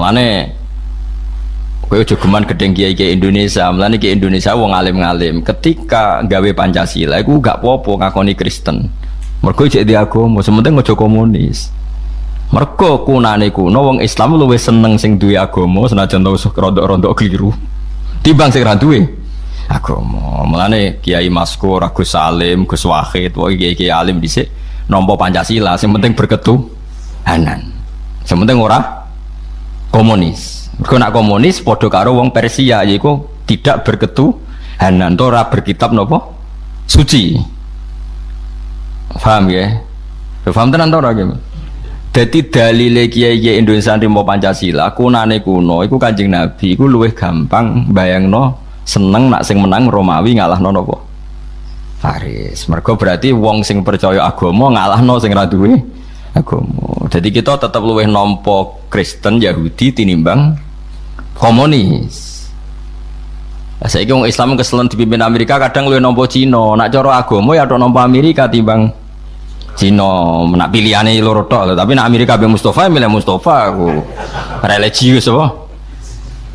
Mulane kowe aja geman gedeng kiai-kiai Indonesia. Mulane kiai Indonesia wong alim-alim ketika gawe Pancasila iku gak apa-apa ngakoni Kristen. Mergo jek di agama, sementing aja komunis. Mergo kunane kuno wong Islam luwih seneng sing duwe agama senajan tau rondok-rondok keliru. Timbang sing ra duwe agama. Mulane Kiai Maskur, Agus Salim, Gus Wahid, wae kiai-kiai alim dhisik nampa Pancasila, sing penting berketuhanan. Sing penting ora komunis. Mergo nak komunis padha karo wong Persia yaiku tidak berketuhanan, ora berkitab napa suci. Paham ya? Paham tenan ta ora iki? Dadi dalile kiai-kiai Indonesia nrimo Pancasila kunane kuno iku Kanjeng Nabi iku luwih gampang bayangno seneng nak sing menang Romawi ngalahno napa? Faris. Mergo berarti wong sing percaya agama ngalahno sing ra duwe agama. Jadi kita tetap luwih nampa Kristen Yahudi tinimbang komunis. Saiki wong Islam keselen dipimpin Amerika kadang luwih nampa Cina. Nak cara agama ya tok nampa Amerika timbang Cina. Nak pilihane loro tok, tapi nak Amerika be Mustafa milih Mustafa aku. Religius apa?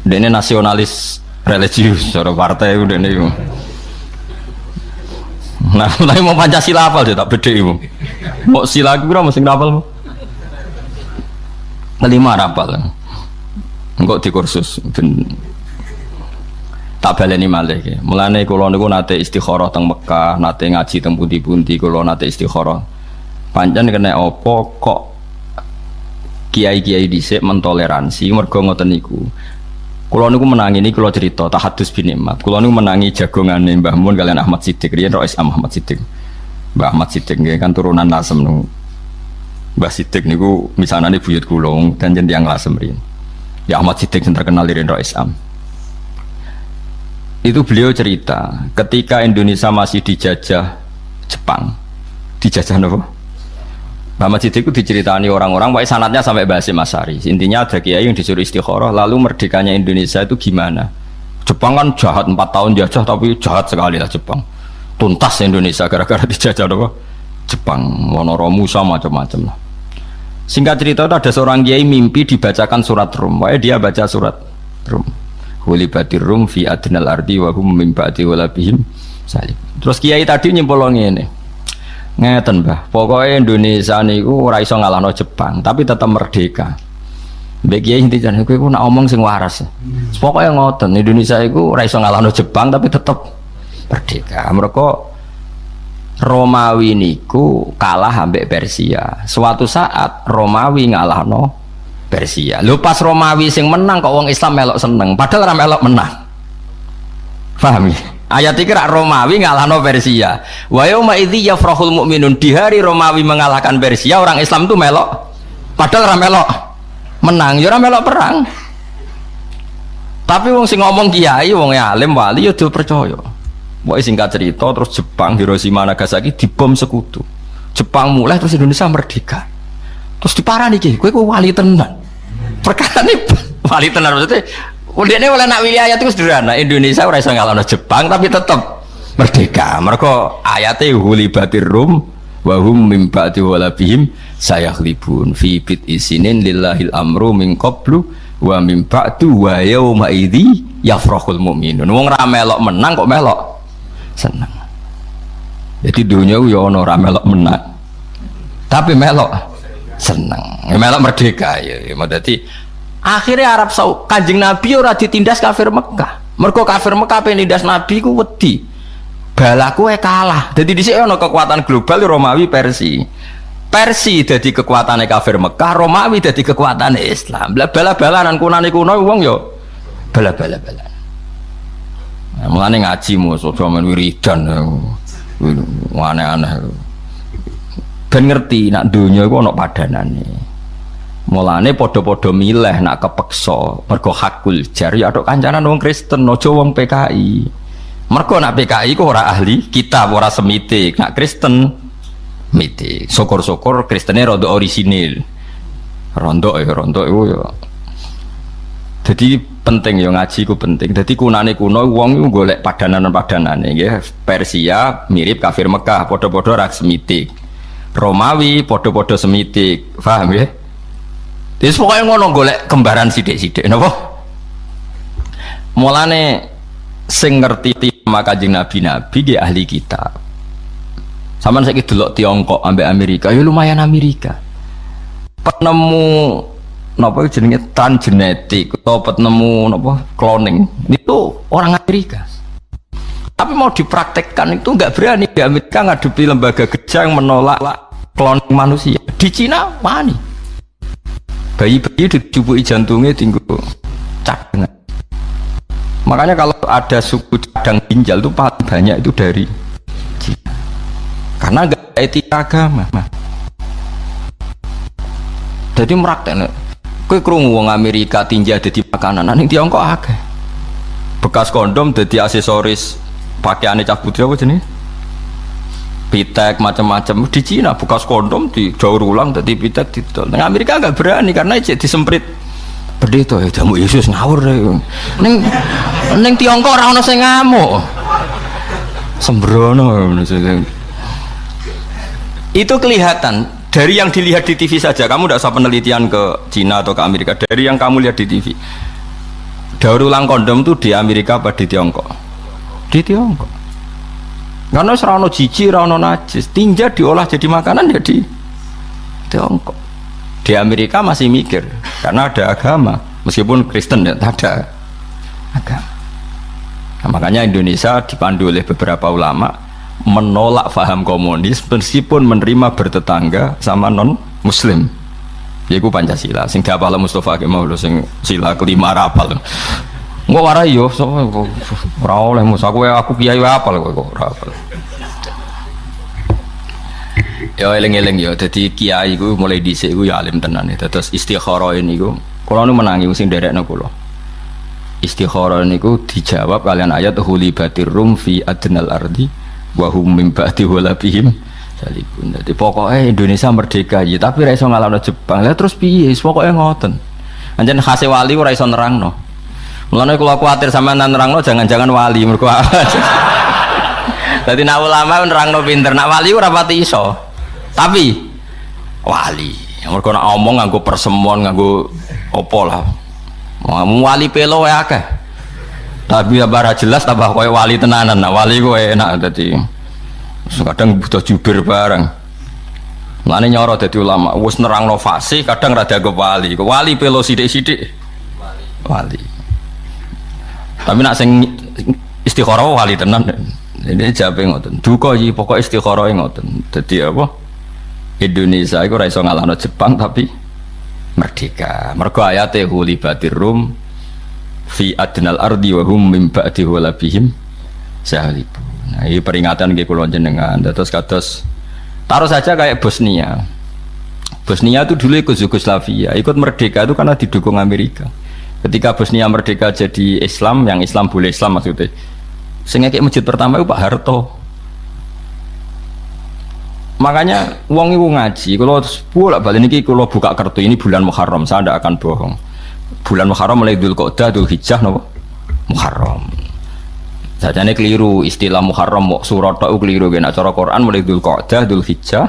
Dene nasionalis religius cara partai ku dene iku. Nah, tapi mau Pancasila hafal dia tak bedhe iku. Mau sila ku ora mesti hafal. Kelima hafal. Engko di kursus ben tak baleni malih iki. Mulane kula niku nate istikharah teng Mekah, nate ngaji teng pundi-pundi kula nate istikharah. Pancen kena apa kok kiai-kiai dhisik mentoleransi mergo ngoten niku. Kula niku menangi niki kula cerita tahadus bin nikmat. Kula niku menangi jagongane Mbah Mun kalian Ahmad Siddiq, riyen Rais Ahmad Siddiq. Mbah Ahmad Siddiq nggih kan turunan Lasem niku. Mbah Siddiq niku misanane buyut kula dan jeneng tiyang Lasem riyen. Ya Ahmad Siddiq yang terkenal di Rais Am. Itu beliau cerita ketika Indonesia masih dijajah Jepang. Dijajah apa? Ahmad Siddiq itu diceritani orang-orang, wah sanatnya sampai bahasa Masari. Intinya ada kiai yang disuruh istikharah, lalu merdekanya Indonesia itu gimana? Jepang kan jahat 4 tahun jajah, tapi jahat sekali lah Jepang. Tuntas Indonesia gara-gara dijajah apa? Jepang, Wonoromusa macam-macam lah. Singkat cerita itu ada seorang kiai mimpi dibacakan surat Rum. Wah dia baca surat Rum. Hulibatir Rum fi adnal ardi wa hum min ba'di walabihim salib. Terus kiai tadi nyimpul ngene. Ngeten Mbah, pokoknya Indonesia niku ora iso ngalahno Jepang, tapi tetap merdeka. Mbek kiai inti jan kowe nak omong sing waras. Pokoknya ngoten, Indonesia iku ora iso ngalahno Jepang tapi tetap merdeka. Mereka Romawi niku kalah ambek Persia. Suatu saat Romawi ngalahno Persia. Lho pas Romawi sing menang kok wong Islam melok seneng, padahal ora melok menang. Paham ya? Ayat iki rak Romawi ngalahno Persia. Wa yauma idzi yafrahul mu'minun, di hari Romawi mengalahkan Persia, orang Islam tuh melok padahal ora melok menang, ya ora melok perang. Tapi wong sing ngomong kiai, wong alim wali ya do percaya. Wah singkat cerita terus Jepang Hiroshima Nagasaki dibom sekutu. Jepang mulai terus Indonesia merdeka. Terus diparani iki, kowe wali tenan. Perkara ini wali tenan maksudnya udene oleh nak wilayah itu sederhana. Indonesia ora iso ngalahno Jepang tapi tetap merdeka. Mergo ayate hulibatir rum wa hum mim ba'di walabihim sayakhlibun fi bid isinin lillahil amru min qablu wa mim ba'du wa yauma idzi yafrahul mu'minun. Wong ra melok menang kok melok seneng. Jadi dunia ya ono ora melok menang tapi melok seneng, melok merdeka ya. Dadi akhirnya Arab Saudi Kanjeng Nabi ora ditindas kafir Mekah. Mergo kafir Mekah penindas Nabi ku wedi. Balaku kalah. Jadi dhisik ono kekuatan global Romawi Persia. Persia dadi kekuatane kafir Mekah, Romawi dadi kekuatane Islam. Bala-balanan kunane kuno wong yo bala-bala-bala. Nah, mulane ngaji musuh men wiridan aneh-aneh. Ben ngerti nak donya iku ana padanane. Mulane padha-padha milih nak kepeksa mergo hakul jar ya tok kancanan wong Kristen aja wong PKI. Mergo nak PKI ku ora ahli kitab, ora semitik. Nak Kristen mitik. Syukur-syukur Kristene rada orisinil. Rondok iku ya. Jadi penting ya ngaji ku penting. Jadi kunane kuno wong iku golek padanan-padanane nggih. Persia mirip kafir Mekah, padha-padha ra semitik. Romawi padha-padha semitik. Paham ya? Terus pokoknya ngono golek kembaran sithik-sithik napa? Mulane sing ngerti maka Kanjeng Nabi ge ahli kitab. Saman saiki delok Tiongkok ambek Amerika, ya lumayan Amerika. Penemu napa jenenge transgenetik atau penemu napa cloning itu orang Amerika. Tapi mau dipraktekkan itu enggak berani di Amerika ngadepi lembaga kerja yang menolak cloning manusia. Di Cina wani. Bayi-bayi dicubuki jantungnya tinggu cadangan. Makanya kalau ada suku cadang ginjal itu paling banyak itu dari Cina. Karena gak ada etika agama. Jadi meraktek. Kowe krungu wong Amerika tinja dadi makanan, ning Tiongkok akeh. Bekas kondom dadi aksesoris pakaiane cah putri apa jenenge? Pitek macam-macam di Cina bekas kondom didaur ulang dadi pitek didol. Nang Amerika enggak berani karena cek disemprit. Pendeta ya jamu Yesus ngawur ning Tiongkok ora ono sing ngamuk. Sembrono. Itu kelihatan dari yang dilihat di TV saja. Kamu tidak usah penelitian ke Cina atau ke Amerika. Dari yang kamu lihat di TV, daur ulang kondom tuh di Amerika apa di Tiongkok? Di Tiongkok. Karena serano jiji, serano najis, tinja diolah jadi makanan jadi Tiongkok. Di Amerika masih mikir karena ada agama, meskipun Kristen ya ada agama. Nah, makanya Indonesia dipandu oleh beberapa ulama menolak paham komunis meskipun menerima bertetangga sama non Muslim. Yaiku Pancasila. Sing diapal Mustafa Kemal sing sila kelima rapal. Enggak warai yo, ora oleh mus aku kiai apal kok ora apal. Ya eling-eling ya, dadi kiai iku mulai dhisik iku ya alim tenan ya. Terus istikharah niku kula nu menangi sing nderekno kula. Istikharah niku dijawab kalian ayat hulibatir rum fi adnal ardi wa hum min ba'di walabihim salibun. Dadi pokoke Indonesia merdeka ya, tapi ra iso ngalahno Jepang. Lah terus piye? Pokoke ngoten. Anjen khase wali ora iso nerangno. Mulane kula kuwatir sampean nerangno jangan-jangan wali mergo. Dadi nek ulama nerangno pinter, nek wali ora pati iso. Tapi wali, mergo nek omong nganggo persemon, nganggo apa lah. Wali pelo wae akeh. Tapi bara jelas tambah koyo wali tenanan. Nah, wali kowe enak dadi. Kadang butuh jubir bareng. Mulane nyoro dadi ulama, wis nerangno fasih, kadang ra dianggap wali. Wali pelo sithik-sithik. Wali. Tapi nak sing istikharah wali tenan. Ini jape ngoten. Duka iki pokok istikharah ngoten. Dadi apa? Indonesia iku ora iso ngalahno Jepang tapi merdeka. Mergo ayate hulibatir rum fi adnal ardi wa hum min ba'di walabihim salibun. Nah, ini peringatan nggih kula jenengan. Terus kados taruh saja kayak Bosnia. Bosnia itu dulu ikut Yugoslavia, ikut merdeka itu karena didukung Amerika. Ketika Bosnia merdeka jadi Islam, yang Islam boleh Islam maksudnya. Sehingga kayak masjid pertama itu Pak Harto. Makanya wong iku ngaji, kalau bolak-balik niki kalau buka kartu ini bulan Muharram, saya tidak akan bohong. Bulan Muharram mulai Dzulqa'dah, Dzulhijjah napa? Muharram. Sajane keliru istilah Muharram kok surat tok keliru nek cara Quran mulai Dzulqa'dah, Dzulhijjah,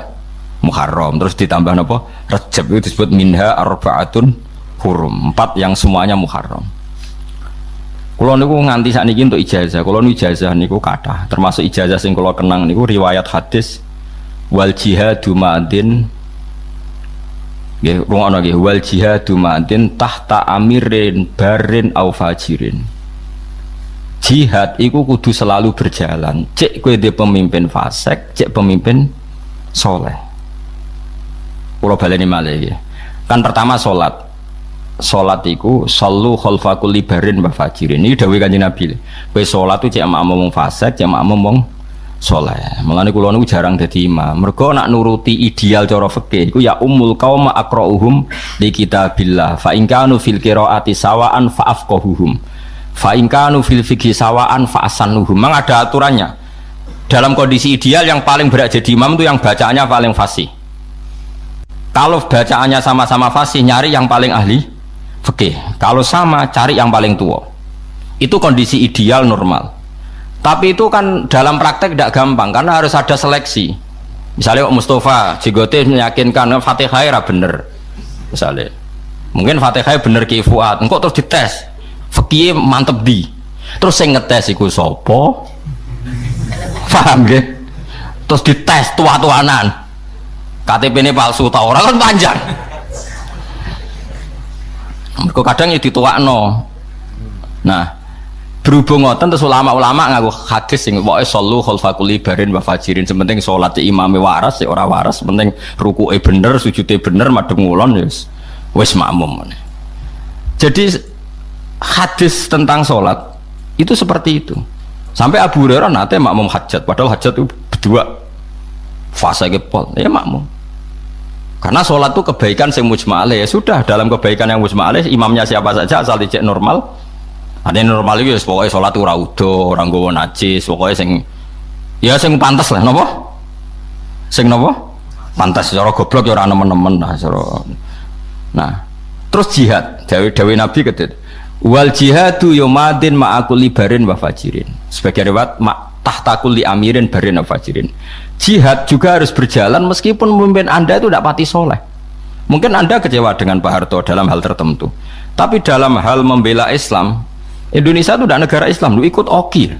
Muharram terus ditambah napa? Rajab itu disebut minha arba'atun hurum, 4 yang semuanya Muharram. Kula niku nganti sakniki untuk ijazah. Kula niku ijazah niku kathah, termasuk ijazah sing kula kenang niku riwayat hadis wal jihadu ma'adin nggih rungono nggih wal jihadu ma'adin tahta amirin barin au fajirin. Jihad iku kudu selalu berjalan. Cek kowe de pemimpin fasik, cek pemimpin soleh. Kula baleni malih nggih. Kan pertama salat. Salat iku sallu khalfa kulli barin wa fajirin. Ini dawuh Kanjeng Nabi. Kowe salat tu cek makmum wong fasik, cek makmum wong soleh. Mulane kula niku jarang dadi imam. Mergo nak nuruti ideal cara fikih iku ya ummul qauma aqra'uhum li kitabillah. Fa in kanu fil qiraati sawaan fa afqahuhum. Fa in kanu fil fiqhi sawaan fa asannuhum. Memang ada aturannya. Dalam kondisi ideal yang paling berat jadi imam itu yang bacaannya paling fasih. Kalau bacaannya sama-sama fasih, nyari yang paling ahli fikih. Kalau sama, cari yang paling tua. Itu kondisi ideal normal. Tapi itu kan dalam praktek tidak gampang karena harus ada seleksi. Misalnya Mustafa Jigote meyakinkan Fatihah era bener. Misalnya Mungkin Fatihah bener Ki Fuad, engkau terus dites. Fikih mantep di. Terus sing ngetes iku sapa? Paham nggih? Terus dites tua-tuanan. KTP-ne palsu ta ora kan panjang. Mergo kadang ya dituakno. Nah, berhubung ngoten terus ulama-ulama ngaku hadis sing pokoke sallu khalfa kulli barin wa fajirin, sementing salat imame waras ya ora waras, penting rukuke bener, sujude bener, madhep ngulon ya wis makmum. Jadi hadis tentang sholat itu seperti itu. Sampai Abu Hurairah nanti makmum hajat, padahal hajat itu berdua fase kepol, ya makmum. Karena sholat itu kebaikan yang mujma'alih, ya sudah dalam kebaikan yang mujma'alih imamnya siapa saja asal dicek normal. Ada yang normal itu ya pokoknya sholat itu ora udo, orang gowo najis, pokoknya sing ya sing pantas lah, napa? Sing napa? Pantas, cara goblok ya ora nemen-nemen lah, cara. Nah, terus jihad, dawe Nabi kedet. Wal jihadu yomadin ma'akuli barin wa fajirin. Sebagai riwayat tahtakuli amirin barin wa fajirin. Jihad juga harus berjalan meskipun pemimpin Anda itu tidak pati soleh. Mungkin Anda kecewa dengan Pak Harto dalam hal tertentu, tapi dalam hal membela Islam, Indonesia itu tidak negara Islam, lu ikut OKI.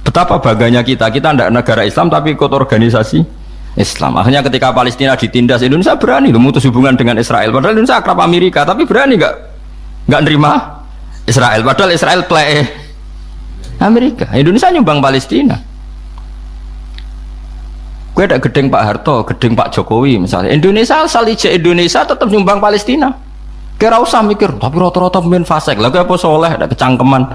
Betapa bangganya kita tidak negara Islam tapi ikut organisasi Islam. Akhirnya ketika Palestina ditindas, Indonesia berani memutus hubungan dengan Israel. Padahal Indonesia akrab Amerika, tapi berani nggak nerima Israel. Padahal Israel play Amerika. Indonesia nyumbang Palestina. Gue ada gedeng Pak Harto, gedeng Pak Jokowi misalnya. Indonesia asal ijek Indonesia tetap nyumbang Palestina. Kira usah mikir, tapi rata-rata pemain fasik. Lalu apa soleh, ada kecangkeman.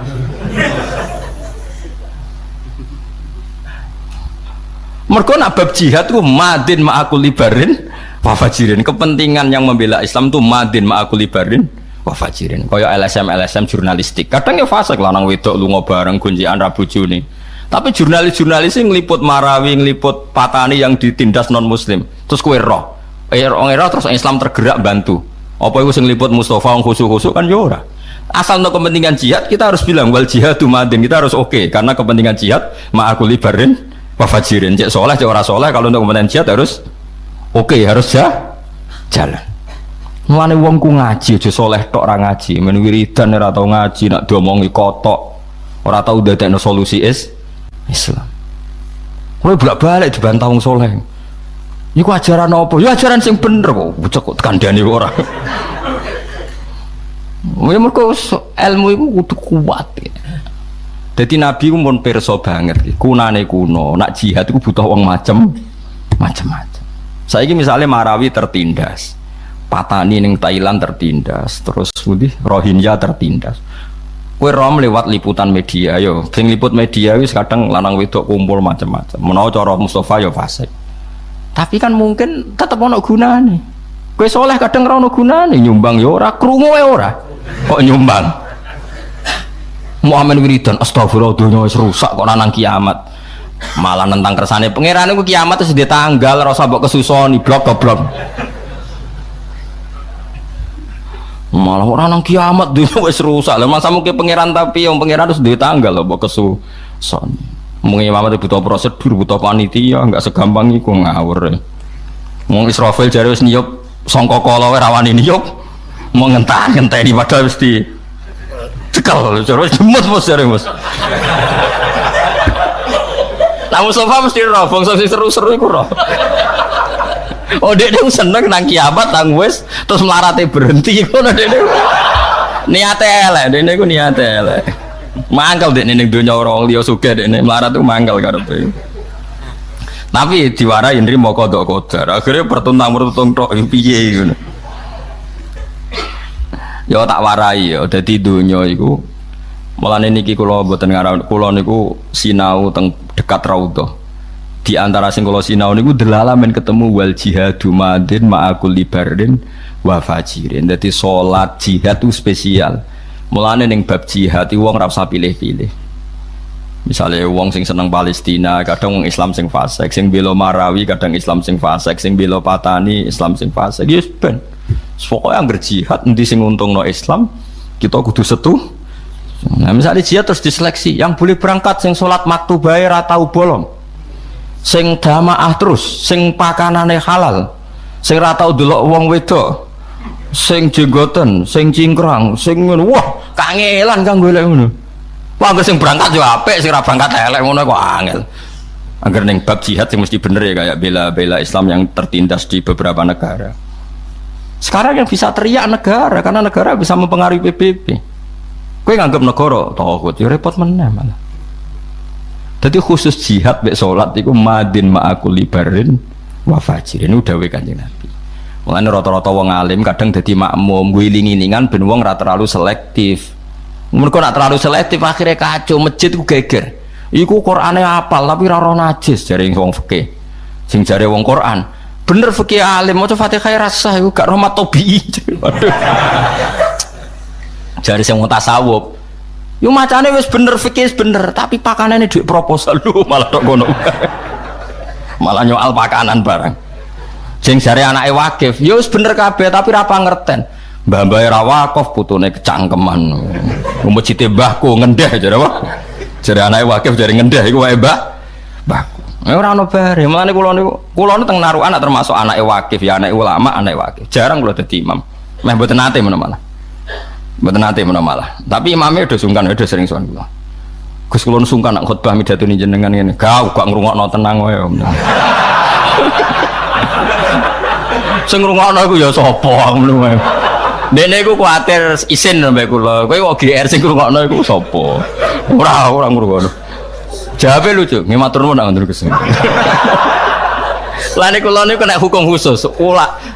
Mergo nak bab jihad itu madin ma'akul libarin wa fajirin. Kepentingan yang membela Islam itu madin ma'akul libarin wa fajirin. Kaya LSM jurnalistik. Kadang ya fasik lanang wedok lunga bareng gunjian Rabu Juni. Tapi jurnalis yang ngeliput Marawi, ngeliput Patani yang ditindas non muslim. Terus kue roh terus Islam tergerak bantu. Apa itu yang ngeliput Mustafa yang khusuk-khusuk kan ya ora. Asal untuk kepentingan jihad kita harus bilang wal jihadu madin, kita harus oke karena kepentingan jihad ma'akul libarin wa fajirin. Cek soleh cek ora soleh, kalau untuk kepentingan jihad harus oke, harus jalan. Mulane wong ku ngaji aja soleh tok ora ngaji, men wiridan ora tau ngaji, nak diomongi kotok, ora tau dadekno solusi Islam. Kowe bolak-balik dibantah wong soleh. Iku ajaran apa? Ya ajaran sing bener kok. Bocah kok kandhane ora. Ya mergo ilmu iku kudu kuat. Dadi Nabi ku mun pirsa banget iki. Kunane kuno, nak jihad iku butuh wong macam-macam. Saiki misalnya Marawi tertindas. Patani ning Thailand tertindas, terus Rohingya tertindas. Kue rom lewat liputan media, yo, sing liput media wis kadang lanang wedok kumpul macam-macam. Menawa cara Mustafa yo fasik. Tapi kan mungkin tetep ono gunane. Kue soleh kadang ora ono gunane, nyumbang yo ora, krungu wae ora. Kok nyumbang? Muhammad wiridan, astagfirullah dunya wis rusak kok nang kiamat. Malah nentang kersane pangeran iku kiamat wis ditanggal, ora usah mbok kesusoni, blok goblok. Malah orang nang kiamat dulu wis rusak. Lah masa mungkin pangeran tapi yang pangeran harus duwe tanggal lho mbok kesuson. Mung imam butuh prosedur, butuh panitia, enggak segampang iku ngawur. Wong Israfil jare wis niyup sangka kala wae rawani niyup. Mau ngenteni padahal wis di cekel terus jemut bos jare bos. Lah Mustafa mesti ro, bangsa sing seru-seru iku ro. Oh dia seneng nang kiamat nang wis terus melarate berhenti ngono dene. Niate elek, dene iku niate elek. Mangkel dene ning donya ora liya sugih dene melarat ku mangkel karepe. Tapi diwarai nrimo kodok kodar. Akhire pertuntang-pertuntung tok piye ngono. Ya tak warai ya dadi donya iku. Mulane niki kula mboten ngarang kula niku sinau teng dekat Raudhah. Di antara sing kula sinau niku delala men ketemu wal jihadu madin ma'akul libarin wa fajirin. Dadi salat jihad itu spesial. Mulane ning bab jihad iki wong ora usah pilih-pilih. Misale wong sing seneng Palestina, kadang wong Islam sing fasik, sing bela Marawi kadang Islam sing fasik, sing bela Patani Islam sing fasik. Ya ben. Pokoke anggere jihad endi sing untungno Islam, kita kudu setu. Nah, misalnya jihad terus diseleksi, yang boleh berangkat sing salat maktubah ora tau bolong. Sing damaah terus, sing pakanane halal, sing ra tau delok wong wedok. sing jenggoten, sing cingkrang, sing ngono. Wah, kangelan kang golek ngono. Wah, sing berangkat yo apik, sing ora berangkat elek ngono kok angel. Angger ning bab jihad sing mesti bener ya kayak bela-bela Islam yang tertindas di beberapa negara. Sekarang yang bisa teriak negara karena negara bisa mempengaruhi PBB. Kowe nganggep negara takut, yo repot meneh malah. Jadi khusus jihad mek salat iku madin ma'akul libarin wa fajirin udawe Kanjeng Nabi. Mulane rata-rata wong alim kadang dadi makmum guling-gilingan ben wong ora terlalu selektif. Mergo nak terlalu selektif akhirnya kacau, masjid ku geger. Iku Qur'ane apal tapi ora ono najis jare wong fikih. Sing jare wong Qur'an, bener fikih alim maca Fatihah rasa iku gak rahmat tobi. Waduh. Jare sing wong tasawuf. Yo macane wis bener fikih bener, tapi pakanane duit proposal lho malah tok ngono. Malah nyoal pakanan barang. Sing jare anake wakif, ya wis bener kabeh tapi ra pangerten. Mbah-mbah ra wakif putune kecangkeman. Masjid mbahku ngendeh jare apa? Jare anake wakif jare ngendeh iku wae mbahku. Ora ono bare. Mulane kula niku teng narukan termasuk anake wakif ya anake ulama, anake wakif. Jarang kula dadi imam. Meh mboten nate menawa malah. Mboten nate menawa malah. Tapi imame udah sungkan, udah sering sowan kula. Gus kula sungkan nak khotbah midatoni jenengan ngene. Gak ngrungokno tenang wae om. Sing ngrungokno iku ya sapa ngono wae. Dene iku kuwatir isin sampe kula. Kowe kok GR sing ngrungokno iku sapa? Ora ngrungokno. Jawabe lucu, nggih matur nuwun nak ngoten Gus. Lah niku kula niku nek hukum khusus.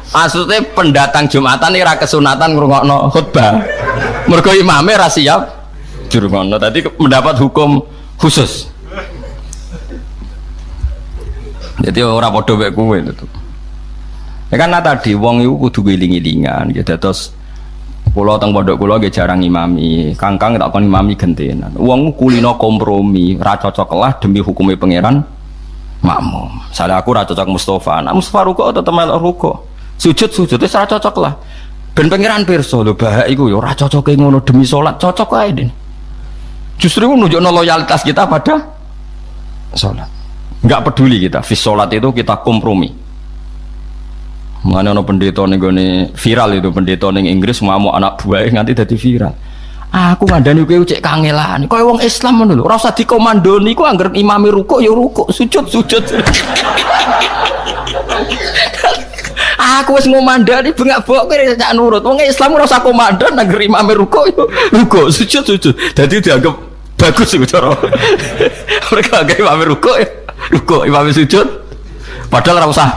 Maksudnya pendatang Jumatan ora kesunatan ngrungokno khutbah. Mergo imame ra siap dirungokno. Dadi mendapat hukum khusus. Jadi ora padha mek kowe itu. Ya kan tadi wong iku kudu giling-gilingan gitu terus kula teng pondok kula nggih jarang imami. Kangkang tak kon imami gentenan. Wong kulino kompromi, ra cocok lah demi hukume pangeran makmum. Misalnya aku ra cocok Mustafa, nah Mustafa ruko tetep melok ruko. Sujud wis ra cocok lah. Ben pangeran pirsa lho bahak iku ya ora cocoke ngono demi salat, cocok ae Den. Justru nunjukno loyalitas kita pada salat. Enggak peduli kita, fi salat itu kita kompromi. Mengenai ono pendeta ning gone viral itu pendeta ning Inggris ngamuk anak buahe nganti dadi viral. Aku ngandani kowe cek kangelan. Kowe wong Islam ngono lho, ora usah dikomandoni ku anggere imame rukuk ya rukuk, sujud. Aku wis ngomandani bengak-bengok kowe cek nurut. Wong Islam ora usah komandan anggere imame rukuk ya rukuk, sujud. Dadi dianggap bagus iku cara. Mereka anggere imame rukuk ya rukuk, imame sujud. Padahal ora usah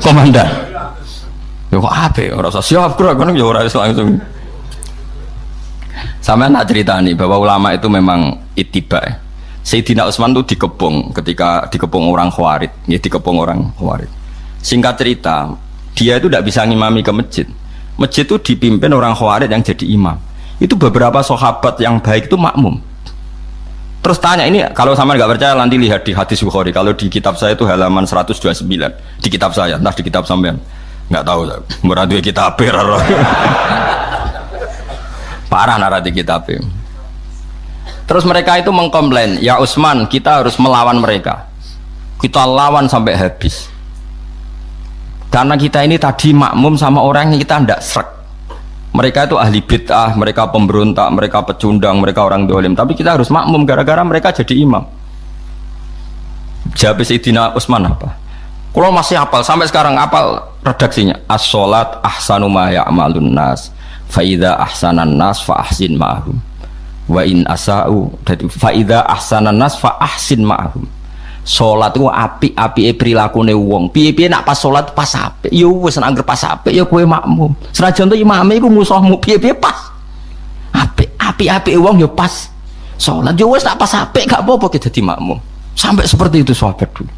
komandan. Ya kok apik ora usah siap gerak ngono ya ora langsung. Sampeyan tak ceritani bahwa ulama itu memang ittiba. Sayyidina Utsman itu dikepung ketika dikepung orang Khawarij, ya dikepung orang Khawarij. Singkat cerita, dia itu tidak bisa ngimami ke masjid. Masjid itu dipimpin orang Khawarij yang jadi imam. Itu beberapa sahabat yang baik itu makmum. Terus tanya ini, kalau sama nggak percaya nanti lihat di hadis Bukhari. Kalau di kitab saya itu halaman 129 di kitab saya, entah di kitab sampean nggak tahu. Berarti kitab parah narasi kitab. Terus mereka itu mengkomplain, ya Utsman kita harus melawan mereka. Kita lawan sampai habis. Karena kita ini tadi makmum sama orang yang kita tidak srek. Mereka itu ahli bid'ah, mereka pemberontak, mereka pecundang, mereka orang dolim. Tapi kita harus makmum gara-gara mereka jadi imam. Jawab Sayyidina Utsman apa? Kalau masih hafal sampai sekarang hafal redaksinya. As-sholat ahsanu ma ya'malun nas. Fa idza ahsanan nas fa ahsin ma'hum. Wa in asa'u fa idza ahsanan nas fa ahsin ma'hum. Salat itu apik-apike prilakune wong. Piye-piye nak pas salat pas apik. Ya wis nek anggere pas apik ya kowe makmum. Senajan to imame iku musuhmu piye-piye pas. Apik-apike wong ya pas salat. Ya wis nak pas apik gak apa-apa kita dadi makmum. Sampai seperti itu sahabat dulu.